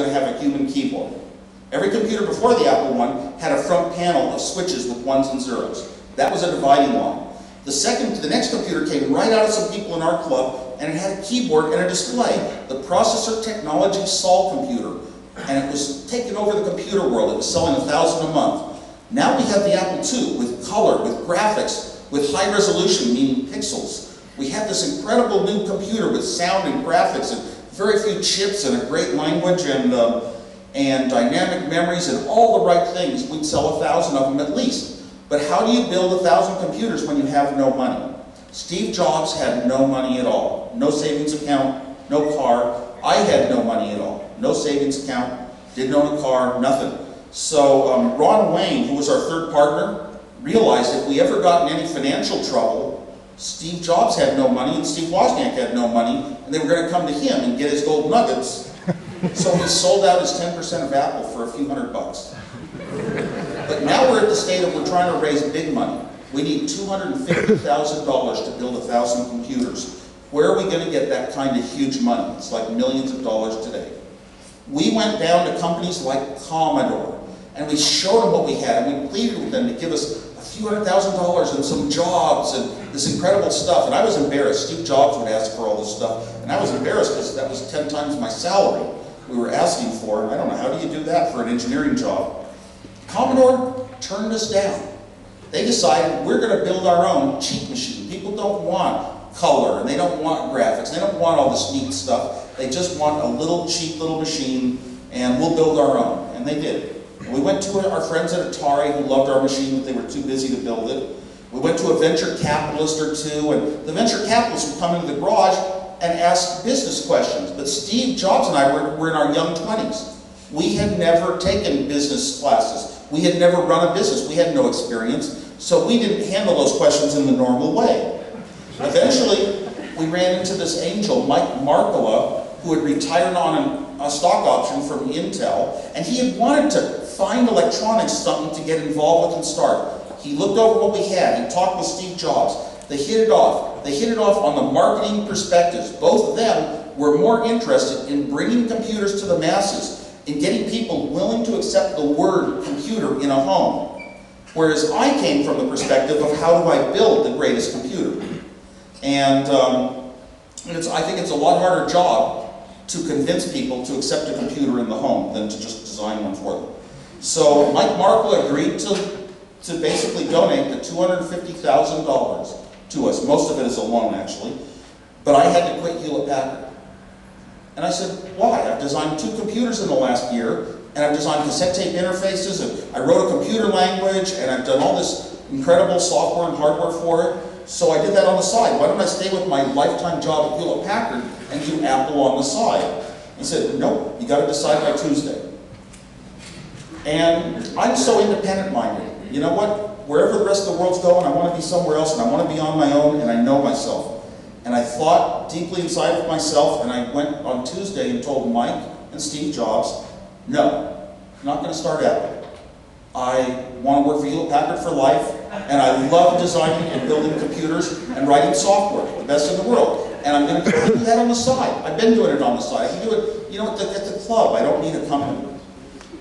going to have a human keyboard. Every computer before the Apple I had a front panel of switches with ones and zeros. That was a dividing line. The next computer came right out of some people in our club, and it had a keyboard and a display. The Processor Technology Sol computer. And it was taking over the computer world. It was selling 1,000 a month. Now we have the Apple II with color, with graphics, with high resolution, meaning pixels. We have this incredible new computer with sound and graphics and very few chips and a great language and dynamic memories and all the right things. We'd sell 1,000 of them at least. But how do you build 1,000 computers when you have no money? Steve Jobs had no money at all. No savings account, no car. I had no money at all. No savings account, didn't own a car, nothing. So Ron Wayne, who was our third partner, realized if we ever got in any financial trouble, Steve Jobs had no money and Steve Wozniak had no money, and they were going to come to him and get his gold nuggets. So he sold out his 10% of Apple for a few $100. But now we're at the state of we're trying to raise big money. We need $250,000 to build 1,000 computers. Where are we going to get that kind of huge money? It's like millions of dollars today. We went down to companies like Commodore, and we showed them what we had, and we pleaded with them to give us a few $100,000 and some jobs and this incredible stuff. And I was embarrassed. Steve Jobs would ask for all this stuff, and I was embarrassed because that was 10 times my salary we were asking for. I don't know, how do you do that for an engineering job? Commodore turned us down. They decided we're going to build our own cheap machine. People don't want color, and they don't want graphics, they don't want all this neat stuff. They just want a little cheap little machine, and we'll build our own. And they did. And we went to our friends at Atari who loved our machine, but they were too busy to build it. We went to a venture capitalist or two, and the venture capitalists would come into the garage and ask business questions. But Steve Jobs and I were in our young 20s. We had never taken business classes. We had never run a business. We had no experience. So we didn't handle those questions in the normal way. Eventually, we ran into this angel, Mike Markkula, who had retired on a stock option from Intel, and he had wanted to find electronics something to get involved with and start. He looked over what we had. He talked with Steve Jobs. They hit it off. They hit it off on the marketing perspectives. Both of them were more interested in bringing computers to the masses, in getting people willing to accept the word computer in a home. Whereas I came from the perspective of how do I build the greatest computer. And I think it's a lot harder job to convince people to accept a computer in the home than to just design one for them. So Mike Markkula agreed to basically donate the $250,000 to us. Most of it is a loan, actually. But I had to quit Hewlett-Packard. And I said, why? I've designed 2 computers in the last year, and I've designed cassette tape interfaces, and I wrote a computer language, and I've done all this incredible software and hardware for it. So I did that on the side. Why don't I stay with my lifetime job at Hewlett-Packard and do Apple on the side? He said, nope, you got to decide by Tuesday. And I'm so independent-minded. You know what? Wherever the rest of the world's going, I want to be somewhere else, and I want to be on my own, and I know myself. And I thought deeply inside of myself, and I went on Tuesday and told Mike and Steve Jobs, no, I'm not going to start Apple. I want to work for Hewlett-Packard for life, and I love designing and building computers and writing software, the best in the world. And I'm going to do that on the side. I've been doing it on the side. I can do it, you know, at the club. I don't need a company.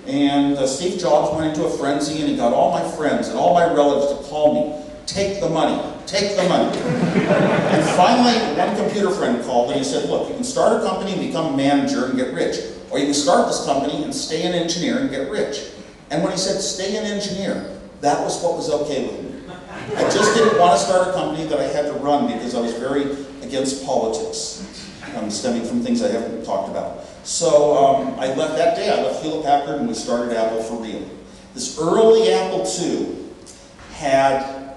And Steve Jobs went into a frenzy, and he got all my friends and all my relatives to call me, take the money, take the money. And finally, one computer friend called, and he said, look, you can start a company and become a manager and get rich, or you can start this company and stay an engineer and get rich. And when he said, stay an engineer, that was what was okay with me. I just didn't want to start a company that I had to run because I was very against politics, stemming from things I haven't talked about. So I left that day, I left Hewlett-Packard, and we started Apple for real. This early Apple II had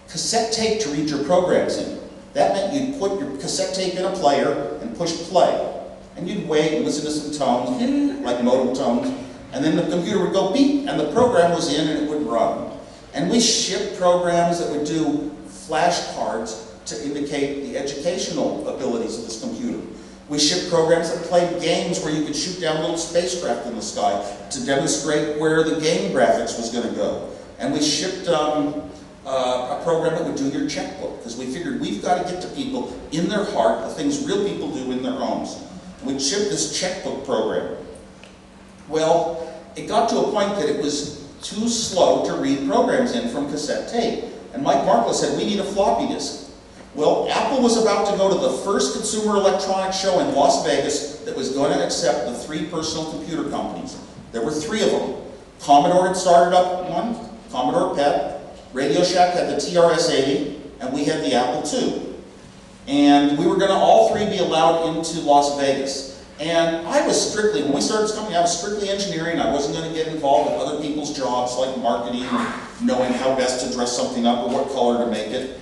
cassette tape to read your programs in. That meant you'd put your cassette tape in a player and push play. And you'd wait and listen to some tones, like modal tones, and then the computer would go beep, and the program was in and it would run. And we shipped programs that would do flashcards to indicate the educational abilities of this computer. We shipped programs that played games where you could shoot down little spacecraft in the sky to demonstrate where the game graphics was going to go. And we shipped a program that would do your checkbook, because we figured we've got to get to people in their heart the things real people do in their homes. We'd ship this checkbook program. Well, it got to a point that it was too slow to read programs in from cassette tape. And Mike Markla said, we need a floppy disk. Well, Apple was about to go to the first consumer electronics show in Las Vegas that was going to accept the 3 personal computer companies. There were 3 of them. Commodore had started up one, Commodore PET, Radio Shack had the TRS-80, and we had the Apple II. And we were going to all 3 be allowed into Las Vegas. And I was strictly, when we started this company, I was strictly engineering. I wasn't going to get involved with other people's jobs like marketing or knowing how best to dress something up or what color to make it.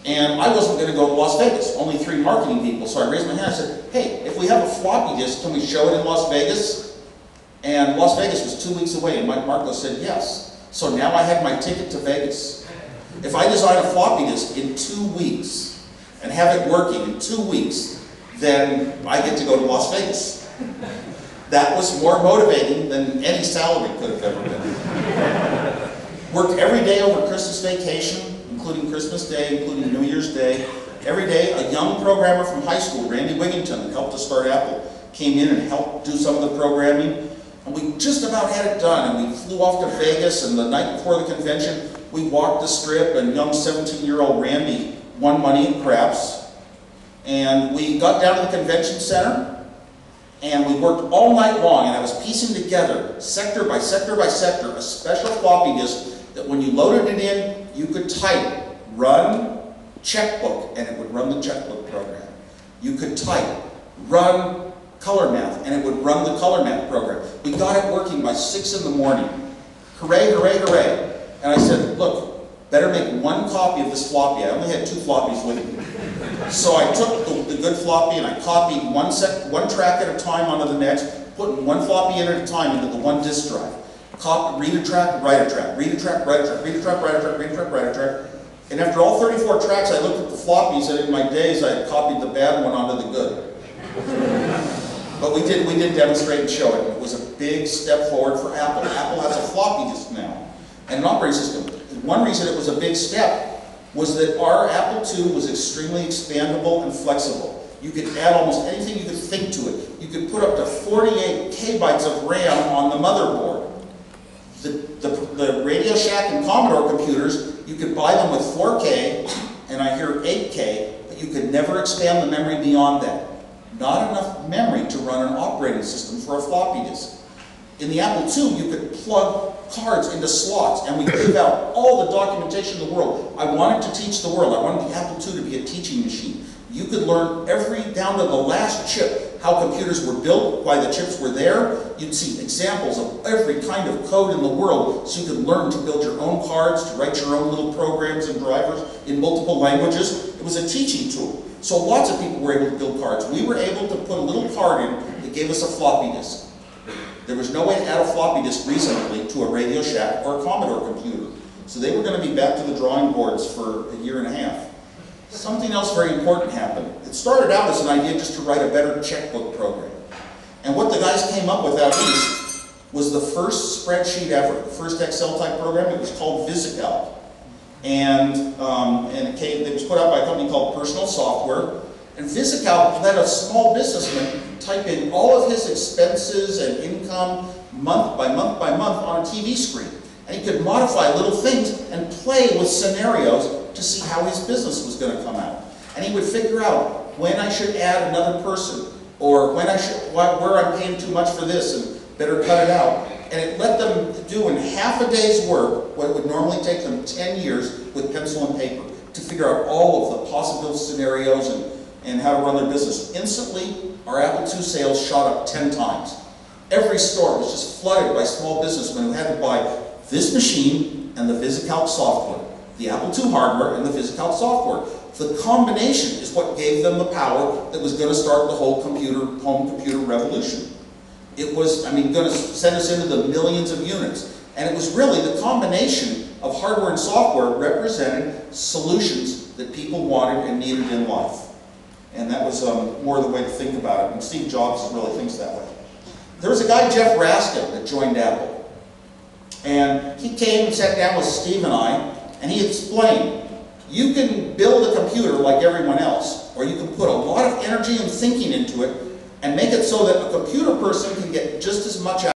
And I wasn't going to go to Las Vegas, only 3 marketing people. So I raised my hand and I said, hey, if we have a floppy disk, can we show it in Las Vegas? And Las Vegas was 2 weeks away, and Mike Markla said yes. So now I had my ticket to Vegas. If I design a floppy disk in 2 weeks and have it working in 2 weeks, then I get to go to Las Vegas. That was more motivating than any salary could have ever been. Worked every day over Christmas vacation, including Christmas Day, including New Year's Day. Every day, a young programmer from high school, Randy Wigington, who helped us start Apple, came in and helped do some of the programming. And we just about had it done, and we flew off to Vegas, and the night before the convention, we walked the strip, and young 17-year-old Randy won money in craps. And we got down to the convention center, and we worked all night long, and I was piecing together, sector by sector by sector, a special floppy disk that when you loaded it in, you could type, run checkbook, and it would run the checkbook program. You could type, run color math, and it would run the color math program. We got it working by 6 in the morning. Hooray, hooray, hooray. And I said, look, better make 1 copy of this floppy. I only had 2 floppies with me. So I took the good floppy and I copied one track at a time onto the next, putting 1 floppy in at a time into the 1 disk drive. Read a track, write a track, read a track, write a track, read a track, write a track, read a track, write a track. And after all 34 tracks, I looked at the floppies, and in my days, I had copied the bad one onto the good. But we did demonstrate and show it. It was a big step forward for Apple. Apple has a floppy disk now, and an operating system. One reason it was a big step was that our Apple II was extremely expandable and flexible. You could add almost anything you could think to it. You could put up to 48 kbytes of RAM on the motherboard. The Radio Shack and Commodore computers, you could buy them with 4K, and I hear 8K, but you could never expand the memory beyond that. Not enough memory to run an operating system for a floppy disk. In the Apple II, you could plug cards into slots, and we gave out all the documentation in the world. I wanted to teach the world. I wanted the Apple II to be a teaching machine. You could learn down to the last chip, how computers were built, why the chips were there. You'd see examples of every kind of code in the world, so you could learn to build your own cards, to write your own little programs and drivers in multiple languages. It was a teaching tool. So lots of people were able to build cards. We were able to put a little card in that gave us a floppy disk. There was no way to add a floppy disk reasonably to a Radio Shack or a Commodore computer. So they were going to be back to the drawing boards for 1.5 years. Something else very important happened. It started out as an idea just to write a better checkbook program. And what the guys came up with at least was the first spreadsheet ever, the first Excel type program. It was called VisiCalc. And it was put out by a company called Personal Software. And VisiCalc let a small businessman type in all of his expenses and income month by month by month on a TV screen. And he could modify little things and play with scenarios to see how his business was going to come out. And he would figure out when I should add another person, or when where I'm paying too much for this and better cut it out. And it let them do in half a day's work what would normally take them 10 years with pencil and paper to figure out all of the possible scenarios and how to run their business. Instantly, our Apple II sales shot up 10 times. Every store was just flooded by small businessmen who had to buy this machine and the VisiCalc software, the Apple II hardware and the VisiCalc software. The combination is what gave them the power that was going to start the whole home computer revolution. It was, going to send us into the millions of units. And it was really the combination of hardware and software represented solutions that people wanted and needed in life. And that was more the way to think about it. And Steve Jobs really thinks that way. There was a guy, Jeff Raskin, that joined Apple. And he came and sat down with Steve and I, and he explained, you can build a computer like everyone else, or you can put a lot of energy and thinking into it and make it so that a computer person can get just as much out